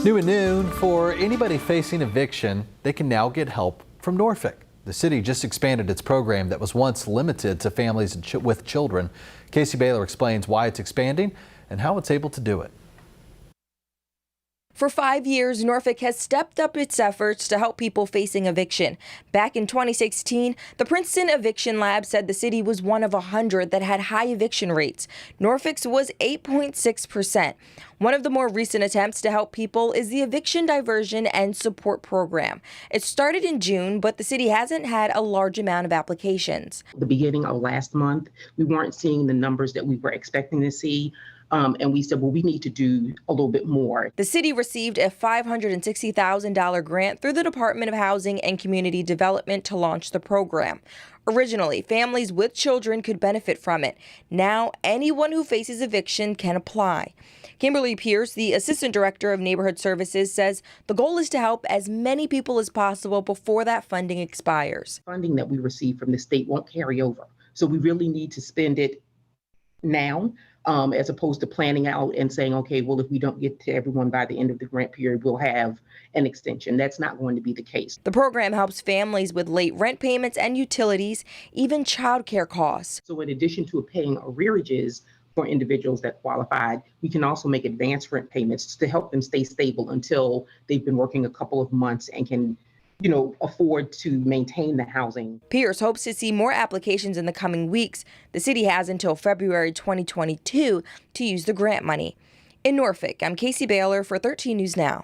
New at noon, for anybody facing eviction, they can now get help from Norfolk. The city just expanded its program that was once limited to families with children. Casey Baylor explains why it's expanding and how it's able to do it. For 5 years, Norfolk has stepped up its efforts to help people facing eviction. Back in 2016, the Princeton Eviction Lab said the city was one of 100 that had high eviction rates. Norfolk's was 8.6%. One of the more recent attempts to help people is the Eviction Diversion and Support Program. It started in June, but the city hasn't had a large amount of applications. The beginning of last month, we weren't seeing the numbers that we were expecting to see. And we said, well, we need to do a little bit more. The city received a $560,000 grant through the Department of Housing and Community Development to launch the program. Originally, families with children could benefit from it. Now, anyone who faces eviction can apply. Kimberly Pierce, the Assistant Director of Neighborhood Services, says the goal is to help as many people as possible before that funding expires. Funding that we receive from the state won't carry over. So we really need to spend it now. As opposed to planning out and saying, okay, well, if we don't get to everyone by the end of the grant period, we'll have an extension. That's not going to be the case. The program helps families with late rent payments and utilities, even childcare costs. So in addition to paying arrearages for individuals that qualified, we can also make advance rent payments to help them stay stable until they've been working a couple of months and can afford to maintain the housing. Pierce hopes to see more applications in the coming weeks. The city has until February 2022 to use the grant money. In Norfolk, I'm Casey Baylor for 13 News Now.